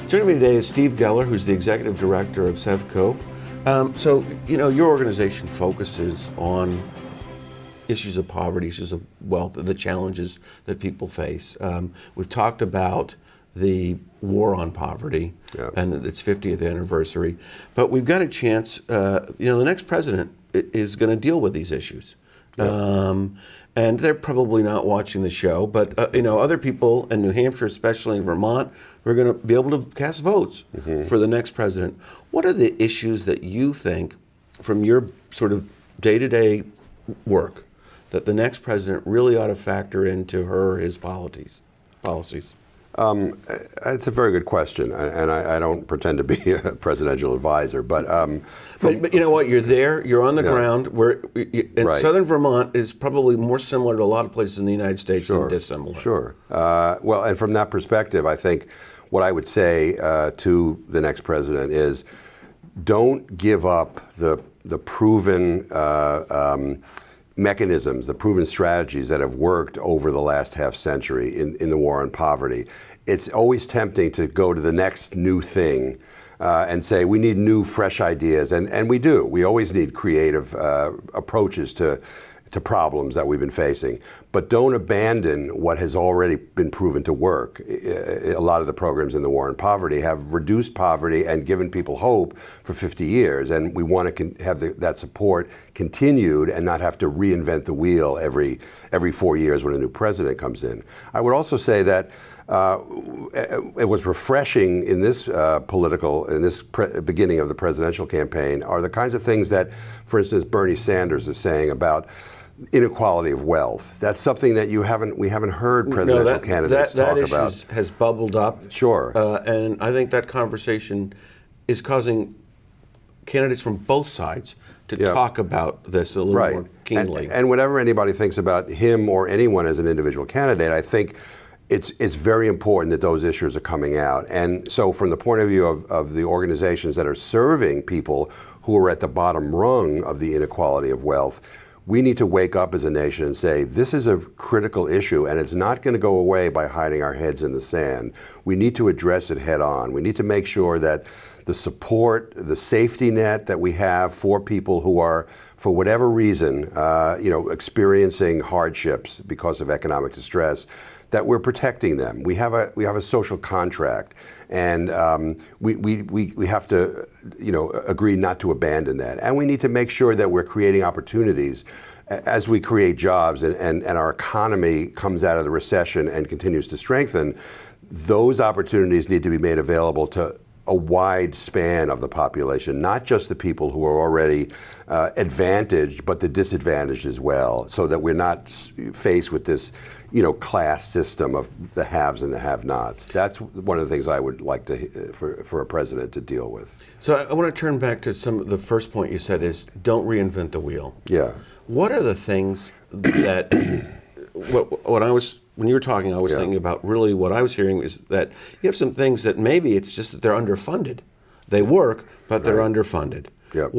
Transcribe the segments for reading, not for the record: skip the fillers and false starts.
Joining me today is Steve Geller, who's the Executive Director of Sevco. Your organization focuses on issues of poverty, issues of wealth, the challenges that people face. We've talked about the war on poverty and its 50th anniversary, but we've got a chance, the next president is going to deal with these issues. And they're probably not watching the show, but other people in New Hampshire, especially in Vermont, are going to be able to cast votes for the next president. What are the issues that you think, from your sort of day-to-day work, that the next president really ought to factor into his policies? It's a very good question, and I don't pretend to be a presidential advisor, but you know what? You're there. You're on the ground. Southern Vermont is probably more similar to a lot of places in the United States than dissimilar. Sure. Well, and from that perspective, I think what I would say to the next president is, don't give up the proven mechanisms, the proven strategies that have worked over the last half century in the war on poverty. It's always tempting to go to the next new thing and say we need new, fresh ideas, and we do. We always need creative approaches to problems that we've been facing. But don't abandon what has already been proven to work. A lot of the programs in the war on poverty have reduced poverty and given people hope for 50 years. And we want to have that support continued and not have to reinvent the wheel every 4 years when a new president comes in. I would also say that it was refreshing in this beginning of the presidential campaign are the kinds of things that, for instance, Bernie Sanders is saying about inequality of wealth. That's something that we haven't heard presidential candidates talk about. That issue has bubbled up. Sure. And I think that conversation is causing candidates from both sides to talk about this a little more keenly. And whatever anybody thinks about him or anyone as an individual candidate, I think it's very important that those issues are coming out. And so from the point of view of the organizations that are serving people who are at the bottom rung of the inequality of wealth, we need to wake up as a nation and say, this is a critical issue, and it's not going to go away by hiding our heads in the sand. We need to address it head on. We need to make sure that the support, the safety net that we have for people who are, for whatever reason, experiencing hardships because of economic distress, that we're protecting them. We have a social contract, and we have to agree not to abandon that. And we need to make sure that we're creating opportunities as we create jobs and our economy comes out of the recession and continues to strengthen. Those opportunities need to be made available to a wide span of the population, not just the people who are already advantaged, but the disadvantaged as well, so that we're not faced with this class system of the haves and the have-nots. That's one of the things I would like for a president to deal with. So I want to turn back to the first point you said is, don't reinvent the wheel. Yeah. What are the things that, when you were talking, I was thinking about really what I was hearing is that you have some things that maybe it's just that they're underfunded. They work, but they're underfunded. Yep.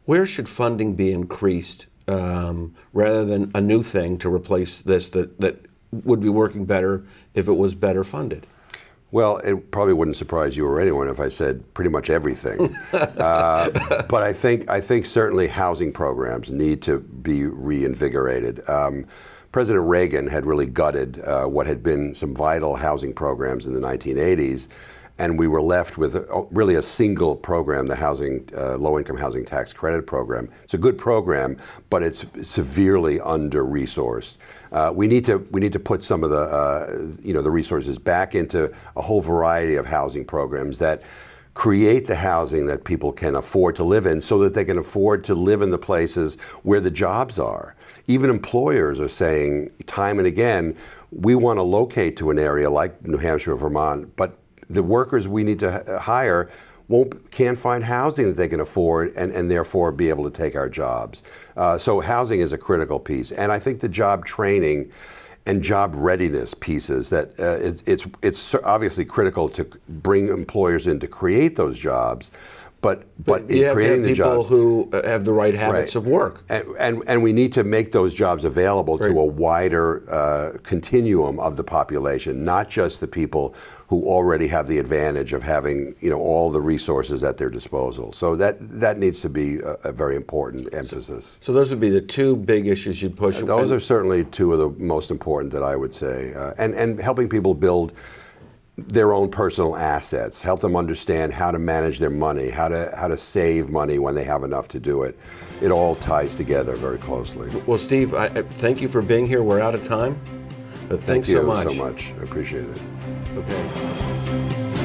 Where should funding be increased rather than a new thing to replace this that would be working better if it was better funded? Well, it probably wouldn't surprise you or anyone if I said pretty much everything. But I think certainly housing programs need to be reinvigorated. President Reagan had really gutted what had been some vital housing programs in the 1980s, and we were left with really a single program, the low-income housing tax credit program. It's a good program, but it's severely under-resourced. We need to put some of the resources back into a whole variety of housing programs that create the housing that people can afford to live in, so that they can afford to live in the places where the jobs are. Even employers are saying time and again, we want to locate to an area like New Hampshire or Vermont, but the workers we need to hire can't find housing that they can afford and therefore be able to take our jobs. So housing is a critical piece. And I think the job training and job readiness pieces, that it's obviously critical to bring employers in to create those jobs, but You in have to have creating the people jobs. who have the right habits Right. of work. And we need to make those jobs available Right. to a wider continuum of the population, not just the people who already have the advantage of having all the resources at their disposal. So that needs to be a very important emphasis. So those would be the two big issues you'd push. Those are certainly two of the most important that I would say, and helping people build their own personal assets, help them understand how to manage their money, how to save money when they have enough to do it. It all ties together very closely. Well, Steve, I thank you for being here. We're out of time, but thanks so much. Thank you so much. I appreciate it. Okay.